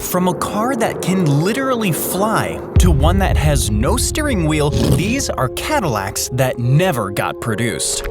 From a car that can literally fly to one that has no steering wheel, these are Cadillacs that never got produced.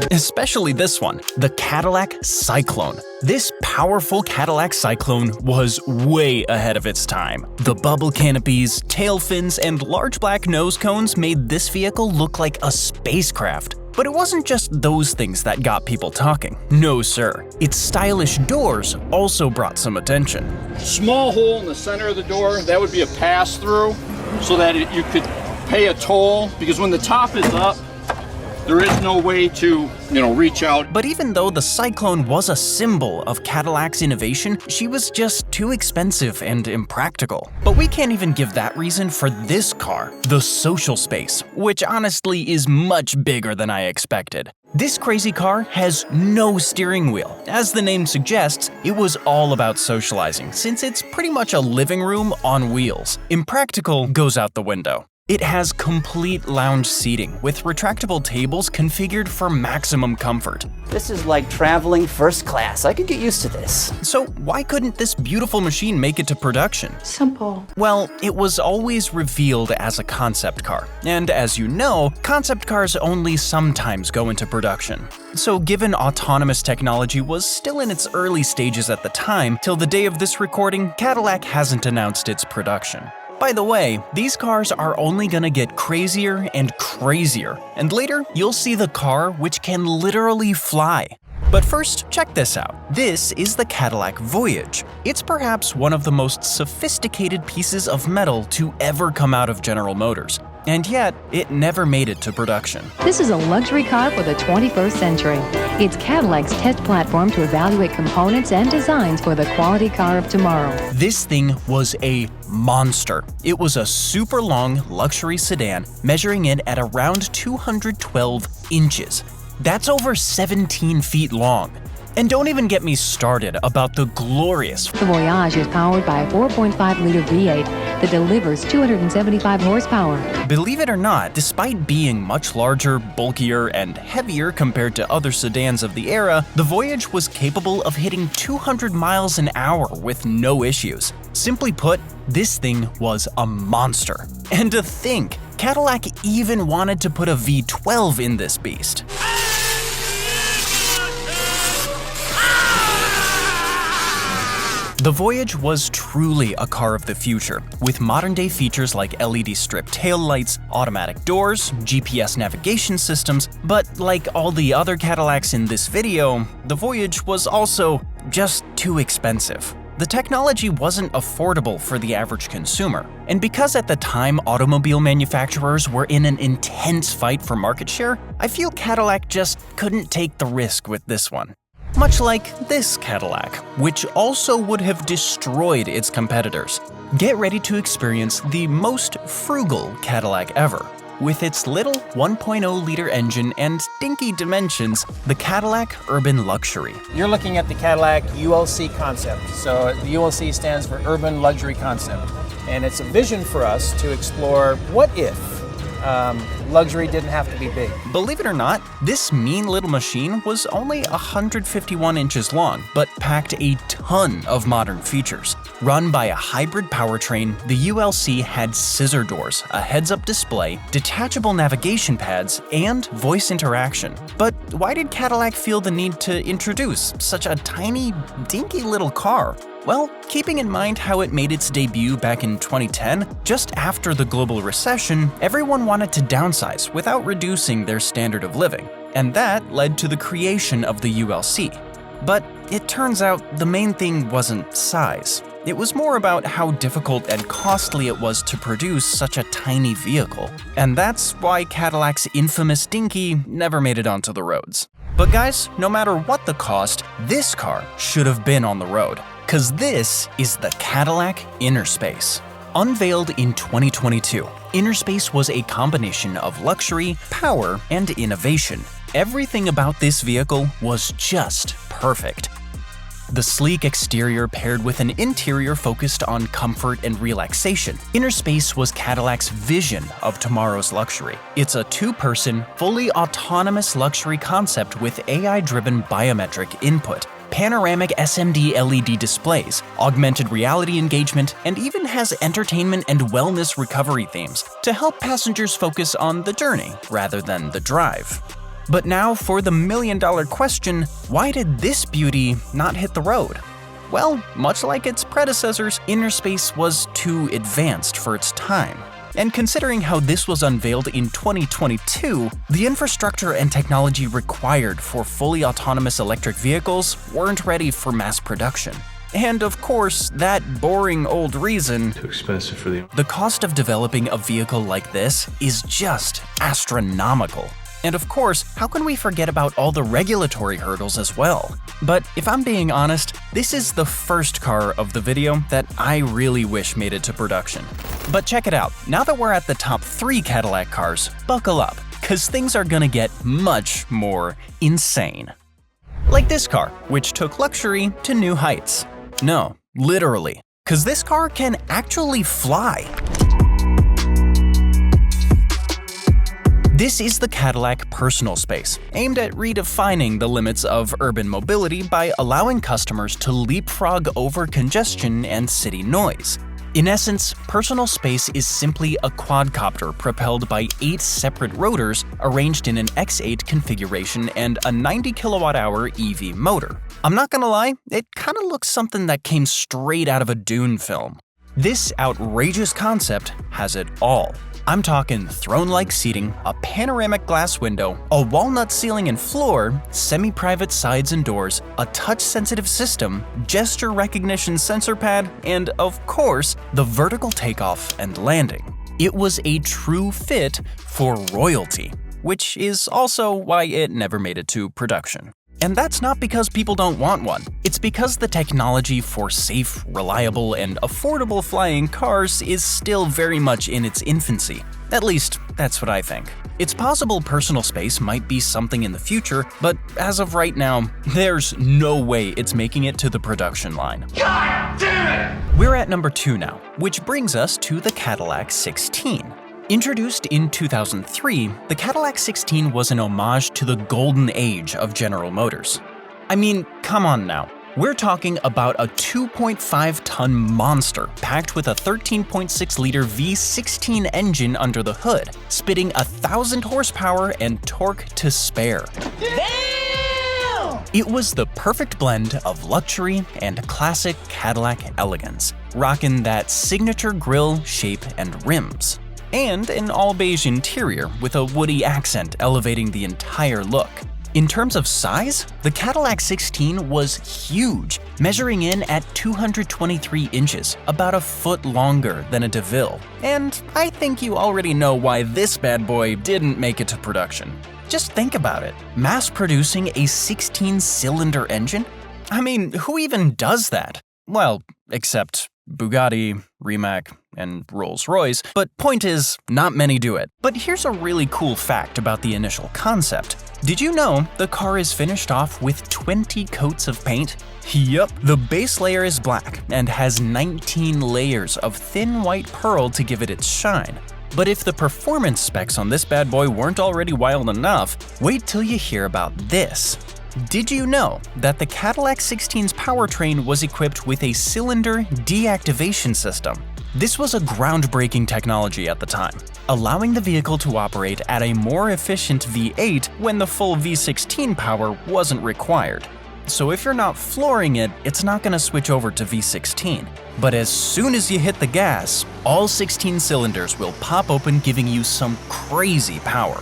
Especially this one, the Cadillac Cyclone. This powerful Cadillac Cyclone was way ahead of its time. The bubble canopies, tail fins, and large black nose cones made this vehicle look like a spacecraft. But it wasn't just those things that got people talking. No sir, its stylish doors also brought some attention. Small hole in the center of the door, that would be a pass-through so that you could pay a toll, because when the top is up, there is no way to, reach out. But even though the Cyclone was a symbol of Cadillac's innovation, she was just too expensive and impractical. But we can't even give that reason for this car, the Social Space, which honestly is much bigger than I expected. This crazy car has no steering wheel. As the name suggests, it was all about socializing, since it's pretty much a living room on wheels. Impractical goes out the window. It has complete lounge seating with retractable tables configured for maximum comfort. This is like traveling first class. I could get used to this. So why couldn't this beautiful machine make it to production? Simple. Well, it was always revealed as a concept car. And as you know, concept cars only sometimes go into production. So given autonomous technology was still in its early stages at the time, till the day of this recording, Cadillac hasn't announced its production. By the way, these cars are only gonna get crazier and crazier, and later you'll see the car which can literally fly. But first, check this out. This is the Cadillac Voyage. It's perhaps one of the most sophisticated pieces of metal to ever come out of General Motors, and yet it never made it to production. This is a luxury car for the 21st century. It's Cadillac's test platform to evaluate components and designs for the quality car of tomorrow. This thing was a monster. It was a super long luxury sedan, measuring in at around 212 inches. That's over 17 feet long. And don't even get me started about the glorious The Voyage is powered by a 4.5-liter V8 that delivers 275 horsepower. Believe it or not, despite being much larger, bulkier, and heavier compared to other sedans of the era, the Voyage was capable of hitting 200 miles an hour with no issues. Simply put, this thing was a monster. And to think, Cadillac even wanted to put a V12 in this beast. The Voyage was truly a car of the future, with modern-day features like LED strip taillights, automatic doors, GPS navigation systems, but like all the other Cadillacs in this video, the Voyage was also just too expensive. The technology wasn't affordable for the average consumer, and because at the time automobile manufacturers were in an intense fight for market share, I feel Cadillac just couldn't take the risk with this one. Much like this Cadillac, which also would have destroyed its competitors. Get ready to experience the most frugal Cadillac ever. With its little 1.0-liter engine and dinky dimensions, the Cadillac Urban Luxury. You're looking at the Cadillac ULC concept. So the ULC stands for Urban Luxury Concept. And it's a vision for us to explore what if luxury didn't have to be big. Believe it or not, this mean little machine was only 151 inches long, but packed a ton of modern features. Run by a hybrid powertrain, the ULC had scissor doors, a heads-up display, detachable navigation pads, and voice interaction. But why did Cadillac feel the need to introduce such a tiny, dinky little car? Well, keeping in mind how it made its debut back in 2010, just after the global recession, everyone wanted to downsize without reducing their standard of living, and that led to the creation of the ULC. But it turns out the main thing wasn't size. It was more about how difficult and costly it was to produce such a tiny vehicle. And that's why Cadillac's infamous dinky never made it onto the roads. But guys, no matter what the cost, this car should have been on the road. 'Cause this is the Cadillac Interspace. Unveiled in 2022, Interspace was a combination of luxury, power, and innovation. Everything about this vehicle was just perfect. The sleek exterior paired with an interior focused on comfort and relaxation. Interspace was Cadillac's vision of tomorrow's luxury. It's a two-person, fully autonomous luxury concept with AI-driven biometric input. panoramic SMD LED displays, augmented reality engagement, and even has entertainment and wellness recovery themes to help passengers focus on the journey rather than the drive. But now for the million-dollar question, why did this beauty not hit the road? Well, much like its predecessors, inner space was too advanced for its time. And considering how this was unveiled in 2022, the infrastructure and technology required for fully autonomous electric vehicles weren't ready for mass production. And of course, that boring old reason, too expensive for the cost of developing a vehicle like this is just astronomical. And of course, how can we forget about all the regulatory hurdles as well? But if I'm being honest, this is the first car of the video that I really wish made it to production. But check it out, now that we're at the top 3 Cadillac cars, buckle up, cause things are gonna get much more insane. Like this car, which took luxury to new heights. No, literally, cause this car can actually fly. This is the Cadillac Personal Space, aimed at redefining the limits of urban mobility by allowing customers to leapfrog over congestion and city noise. In essence, Personal Space is simply a quadcopter propelled by 8 separate rotors arranged in an X8 configuration and a 90 kilowatt-hour EV motor. I'm not gonna lie, it kinda looks something that came straight out of a Dune film. This outrageous concept has it all. I'm talking throne-like seating, a panoramic glass window, a walnut ceiling and floor, semi-private sides and doors, a touch-sensitive system, gesture recognition sensor pad, and of course, the vertical takeoff and landing. It was a true fit for royalty, which is also why it never made it to production. And that's not because people don't want one. It's because the technology for safe, reliable, and affordable flying cars is still very much in its infancy. At least, that's what I think. It's possible Personal Space might be something in the future, but as of right now, there's no way it's making it to the production line. God damn it! We're at number 2 now, which brings us to the Cadillac 16. Introduced in 2003, the Cadillac 16 was an homage to the golden age of General Motors. I mean, come on now. We're talking about a 2.5-ton monster packed with a 13.6-liter V16 engine under the hood, spitting 1,000 horsepower and torque to spare. Damn! It was the perfect blend of luxury and classic Cadillac elegance, rocking that signature grille, shape, and rims. And an all-beige interior with a woody accent elevating the entire look. In terms of size, the Cadillac 16 was huge, measuring in at 223 inches, about a foot longer than a DeVille. And I think you already know why this bad boy didn't make it to production. Just think about it, mass-producing a 16-cylinder engine? I mean, who even does that? Well, except Bugatti, Rimac, and Rolls-Royce, but point is, not many do it. But here's a really cool fact about the initial concept. Did you know the car is finished off with 20 coats of paint? Yup, the base layer is black and has 19 layers of thin white pearl to give it its shine. But if the performance specs on this bad boy weren't already wild enough, wait till you hear about this. Did you know that the Cadillac 16's powertrain was equipped with a cylinder deactivation system? This was a groundbreaking technology at the time, allowing the vehicle to operate at a more efficient V8 when the full V16 power wasn't required. So if you're not flooring it, it's not going to switch over to V16. But as soon as you hit the gas, all 16 cylinders will pop open, giving you some crazy power.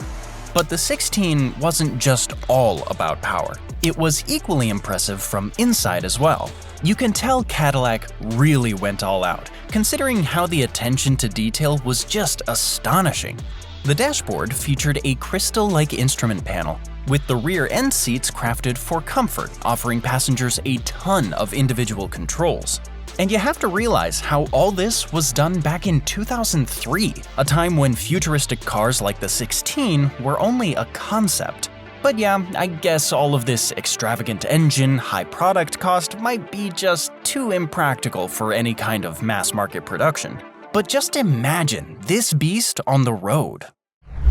But the 16 wasn't just all about power. It was equally impressive from inside as well. You can tell Cadillac really went all out, considering how the attention to detail was just astonishing. The dashboard featured a crystal-like instrument panel, with the rear end seats crafted for comfort, offering passengers a ton of individual controls. And you have to realize how all this was done back in 2003, a time when futuristic cars like the 16 were only a concept. But yeah, I guess all of this extravagant engine, high product cost might be just too impractical for any kind of mass market production. But just imagine this beast on the road.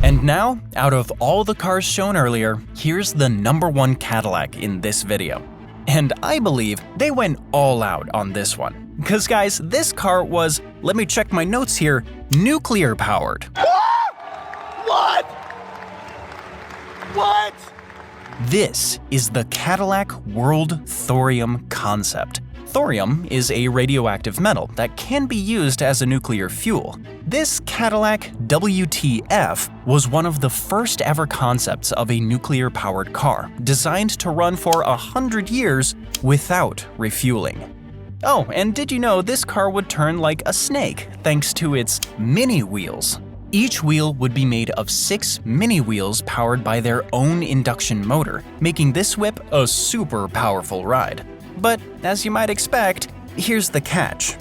And now, out of all the cars shown earlier, here's the #1 Cadillac in this video. And I believe they went all out on this one. Because guys, this car was, let me check my notes here, nuclear powered. What? This is the Cadillac World Thorium concept. Thorium is a radioactive metal that can be used as a nuclear fuel. This Cadillac WTF was one of the first ever concepts of a nuclear-powered car, designed to run for 100 years without refueling. Oh, and did you know this car would turn like a snake thanks to its mini wheels? Each wheel would be made of 6 mini wheels powered by their own induction motor, making this whip a super powerful ride. But as you might expect, here's the catch.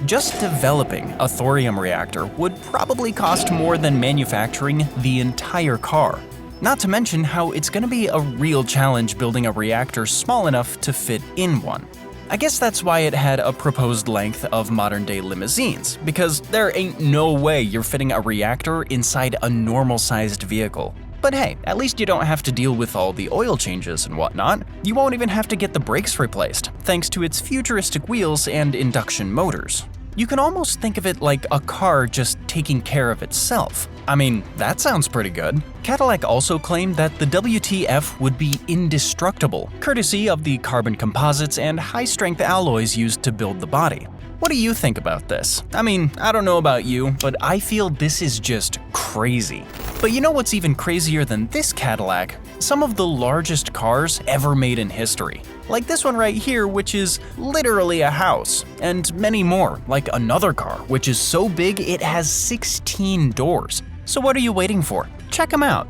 Just developing a thorium reactor would probably cost more than manufacturing the entire car. Not to mention how it's gonna be a real challenge building a reactor small enough to fit in one. I guess that's why it had a proposed length of modern-day limousines, because there ain't no way you're fitting a reactor inside a normal-sized vehicle. But hey, at least you don't have to deal with all the oil changes and whatnot. You won't even have to get the brakes replaced, thanks to its futuristic wheels and induction motors. You can almost think of it like a car just taking care of itself. I mean, that sounds pretty good. Cadillac also claimed that the WTF would be indestructible, courtesy of the carbon composites and high-strength alloys used to build the body. What do you think about this? I mean, I don't know about you, but I feel this is just crazy. But you know what's even crazier than this Cadillac? Some of the largest cars ever made in history. Like this one right here, which is literally a house, and many more, like another car, which is so big it has 16 doors. So what are you waiting for? Check them out.